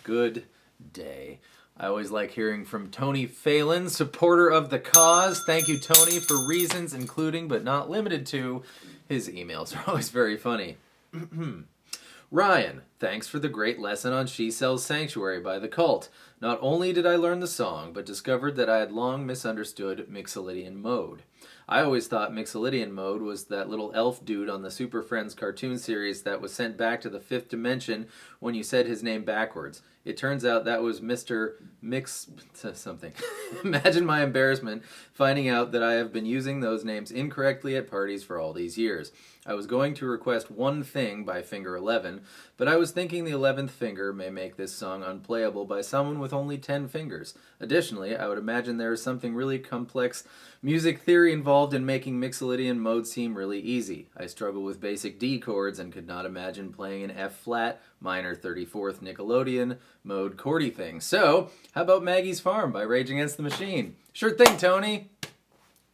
Good day. I always like hearing from Tony Phelan, supporter of the cause. Thank you, Tony, for reasons including but not limited to his emails are always very funny. Ryan, thanks for the great lesson on She Sells Sanctuary by The Cult. Not only did I learn the song, but discovered that I had long misunderstood Mixolydian mode. I always thought Mixolydian mode was that little elf dude on the Super Friends cartoon series that was sent back to the fifth dimension when you said his name backwards. It turns out that was Mr. Mix something. Imagine my embarrassment finding out that I have been using those names incorrectly at parties for all these years. I was going to request One Thing by Finger 11, but I was thinking the 11th finger may make this song unplayable by someone with only 10 fingers. Additionally, I would imagine there is something really complex music theory involved in making Mixolydian mode seem really easy. I struggle with basic D chords and could not imagine playing an F-flat, minor 34th Nickelodeon mode chordy thing. So, how about Maggie's Farm by Rage Against the Machine? Sure thing, Tony!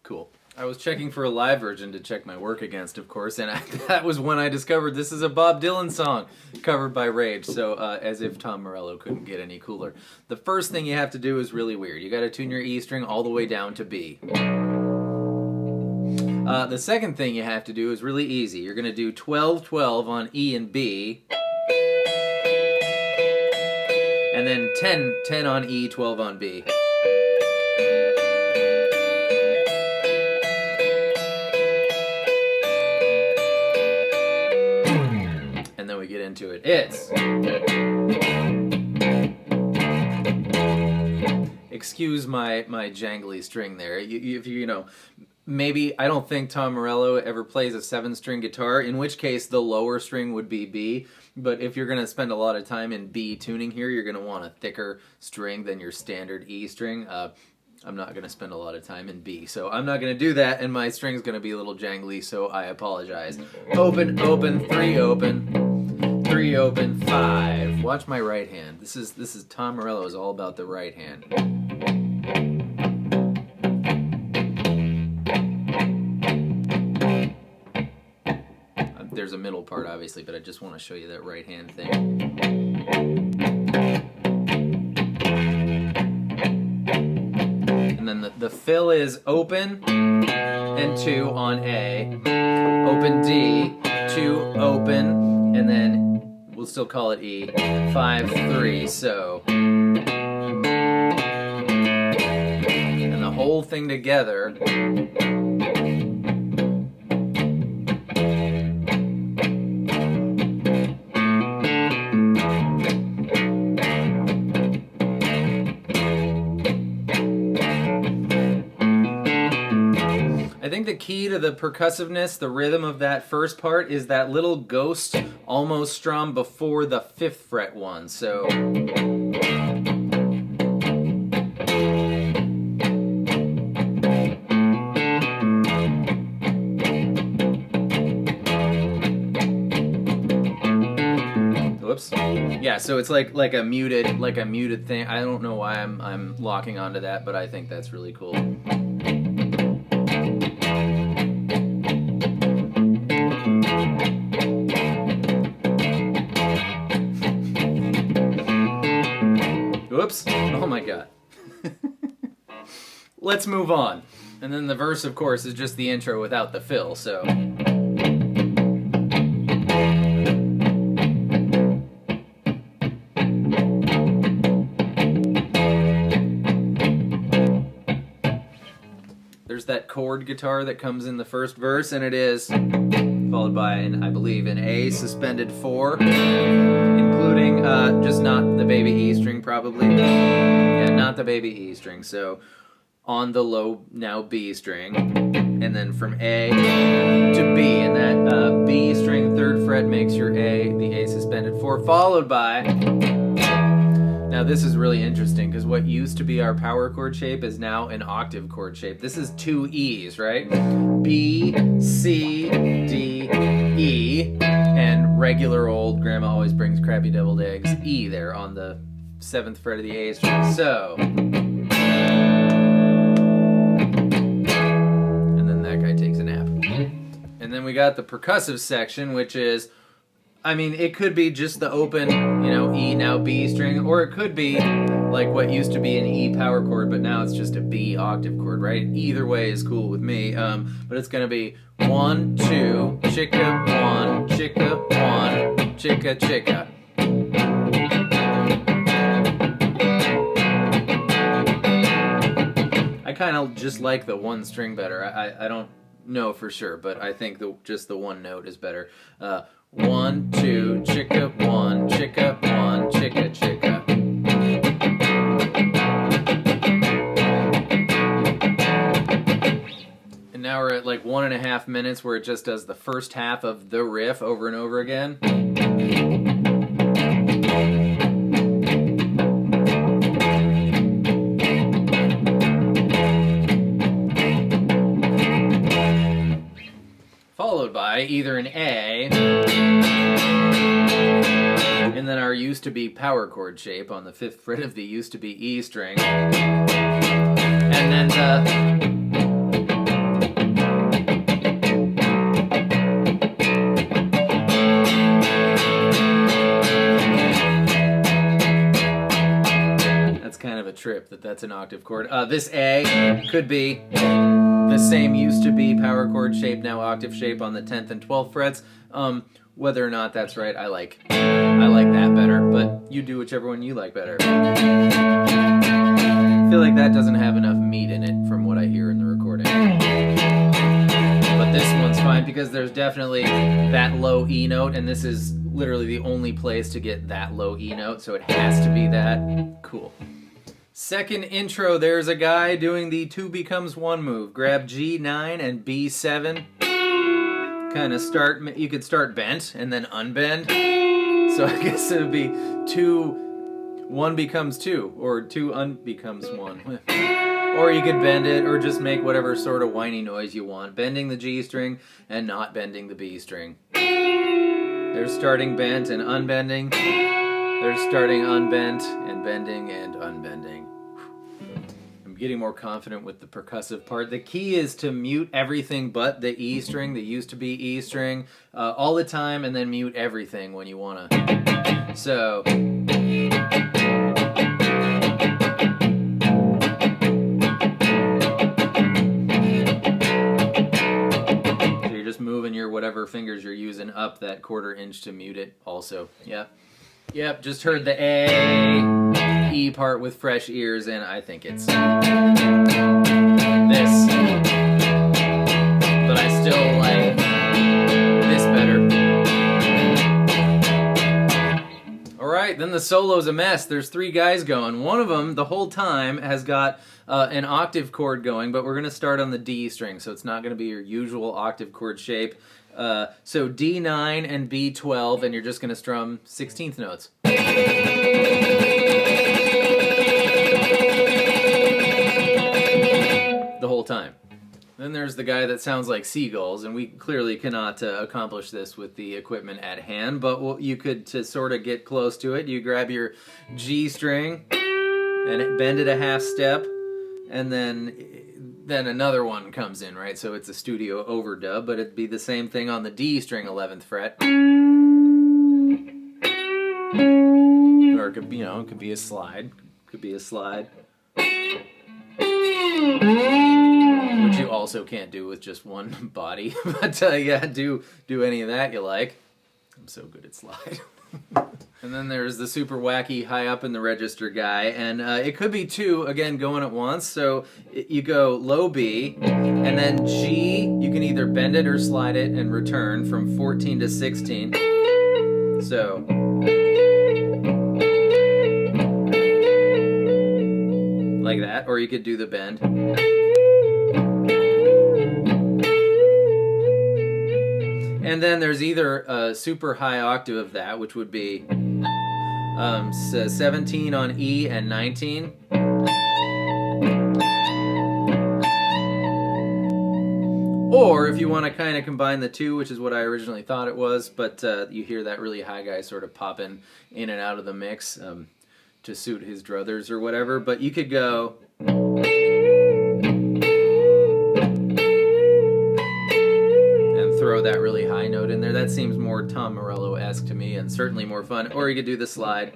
Cool. I was checking for a live version to check my work against, of course, and that was when I discovered this is a Bob Dylan song covered by Rage, so as if Tom Morello couldn't get any cooler. The first thing you have to do is really weird. You gotta tune your E string all the way down to B. The second thing you have to do is really easy. You're gonna do 12-12 on E and B, and then 10 on E, 12 on B. And then we get into it. It's... Excuse my jangly string there. If you know, maybe, I don't think Tom Morello ever plays a 7-string guitar, in which case the lower string would be B. But if you're going to spend a lot of time in B tuning here, you're going to want a thicker string than your standard E string. I'm not going to spend a lot of time in B, so I'm not going to do that, and my string's going to be a little jangly, so I apologize. Open, open, 3 open, 3 open, 5. Watch my right hand. This is Tom Morello is all about the right hand. There's a middle part, obviously, but I just want to show you that right hand thing. And then the fill is open and 2 on A, open D, 2 open, and then we'll still call it E, 5, 3, so. And the whole thing together. I think the key to the percussiveness, the rhythm of that first part, is that little ghost almost strum before the 5th fret one, so... Whoops. Yeah, so it's like a muted thing. I don't know why I'm locking onto that, but I think that's really cool. Whoops. Oh my god. Let's move on. And then the verse, of course, is just the intro without the fill, so... There's that chord guitar that comes in the first verse, and it is followed by, I believe, an A suspended 4, including just not the baby E string, probably. Yeah, not the baby E string. So on the low now B string, and then from A to B, and that B string 3rd fret makes your A, the A suspended 4, followed by. Now this is really interesting because what used to be our power chord shape is now an octave chord shape. This is 2 E's, right? B, C, D, E, and regular old grandma always brings crappy deviled eggs, E there on the 7th fret of the A string. So, and then that guy takes a nap. And then we got the percussive section, which is I mean, it could be just the open, you know, E now B string, or it could be like what used to be an E power chord, but now it's just a B octave chord, right? Either way is cool with me. But it's gonna be 1, 2, chicka, 1, chicka, 1, chicka, chicka. I kind of just like the one string better. I don't know for sure, but I think just the one note is better. 1, 2, chicka, 1, chicka, 1, chicka, chicka. And now we're at like 1.5 minutes where it just does the first half of the riff over and over again. Followed by either an A, and then our used to be power chord shape on the 5th fret of the used to be E string, and then that's kind of a trip that's an octave chord. This A could be the same used to be power chord shape, now octave shape on the 10th and 12th frets. Whether or not that's right, I like that better, but you do whichever one you like better. I feel like that doesn't have enough meat in it from what I hear in the recording. But this one's fine because there's definitely that low E note, and this is literally the only place to get that low E note, so it has to be that. Cool. Second intro, there's a guy doing the 2 becomes 1 move. Grab G9 and B7. Kind of start, you could start bent and then unbend. So I guess it would be 1 becomes 2, or 2 becomes 1. Or you could bend it, or just make whatever sort of whiny noise you want. Bending the G string and not bending the B string. There's starting bent and unbending. There's starting unbent and bending and unbending. I'm getting more confident with the percussive part. The key is to mute everything but the E string, the used to be E string, all the time, and then mute everything when you want to. So you're just moving your whatever fingers you're using up that 1/4 inch to mute it also. Yeah. Yep, just heard the A, E part with fresh ears, and I think it's this. But I still like this better. Alright, then the solo's a mess. There's 3 guys going. One of them, the whole time, has got an octave chord going, but we're going to start on the D string, so it's not going to be your usual octave chord shape. So D9 and B12, and you're just going to strum 16th notes. The whole time. Then there's the guy that sounds like seagulls, and we clearly cannot accomplish this with the equipment at hand, but you could, to sort of get close to it, you grab your G string and bend it a half step, and then another one comes in, right? So it's a studio overdub, but it'd be the same thing on the D string 11th fret. Or it could, it could be a slide. Could be a slide. Which you also can't do with just one body. But yeah, do any of that you like. I'm so good at slide. And then there's the super wacky high up in the register guy, and it could be 2, again, going at once. So you go low B, and then G, you can either bend it or slide it and return from 14 to 16. So like that, or you could do the bend. And then there's either a super high octave of that, which would be 17 on E and 19. Or if you want to kind of combine the 2, which is what I originally thought it was, but you hear that really high guy sort of popping in and out of the mix to suit his druthers or whatever. But you could go... throw that really high note in there. That seems more Tom Morello-esque to me, and certainly more fun. Or you could do the slide.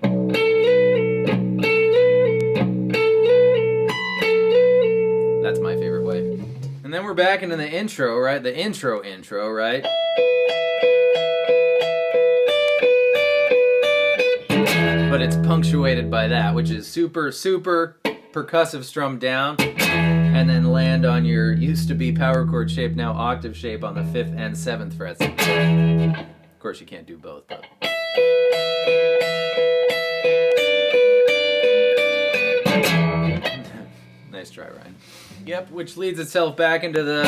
That's my favorite way. And then we're back into the intro, right? The intro, right? But it's punctuated by that, which is super, super percussive strum down, and then land on your used-to-be power chord shape, now octave shape on the 5th and 7th frets. Of course, you can't do both, though. Nice try, Ryan. Yep, which leads itself back into the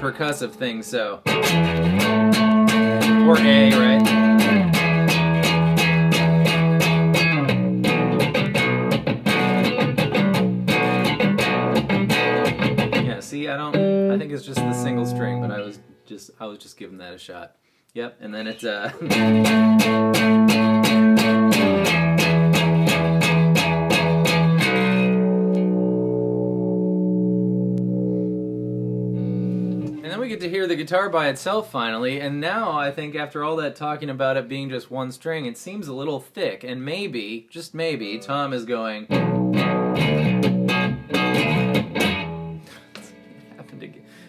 percussive thing, so. Or A, right? Yeah, see, I think it's just the single string, but I was just giving that a shot. Yep, and then it's we get to hear the guitar by itself finally, and now I think after all that talking about it being just one string, it seems a little thick, and maybe, just maybe, Tom is going...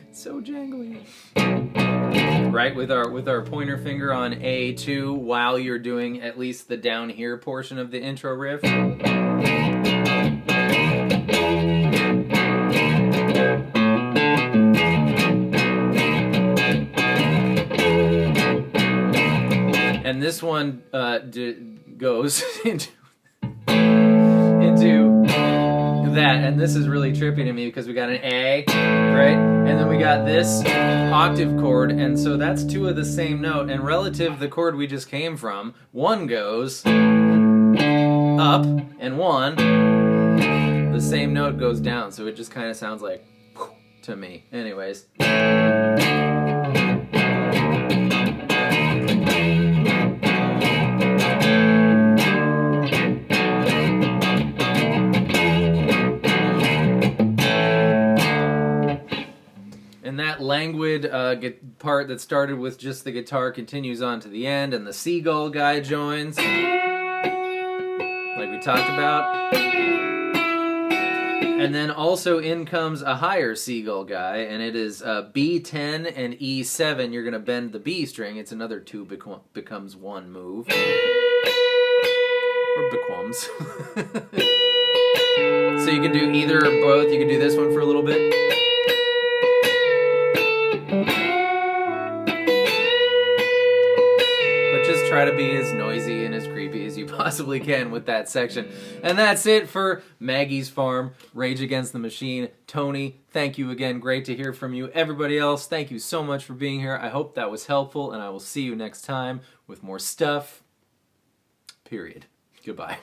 It's so jangly. Right, with our pointer finger on A2 while you're doing at least the down here portion of the intro riff. And this one goes into that, and this is really trippy to me because we got an A, right? And then we got this octave chord, and so that's two of the same note, and relative to the chord we just came from, one goes up, and one, the same note goes down, so it just kind of sounds like to me. Anyways. And that languid part that started with just the guitar continues on to the end, and the seagull guy joins, like we talked about. And then also in comes a higher seagull guy, and it is B10 and E7. You're going to bend the B string. It's another two becomes one move. Or becomes. So you can do either or both. You can do this one for a little bit. Just try to be as noisy and as creepy as you possibly can with that section. And that's it for Maggie's Farm, Rage Against the Machine. Tony, thank you again. Great to hear from you. Everybody else, thank you so much for being here. I hope that was helpful, and I will see you next time with more stuff. Period. Goodbye.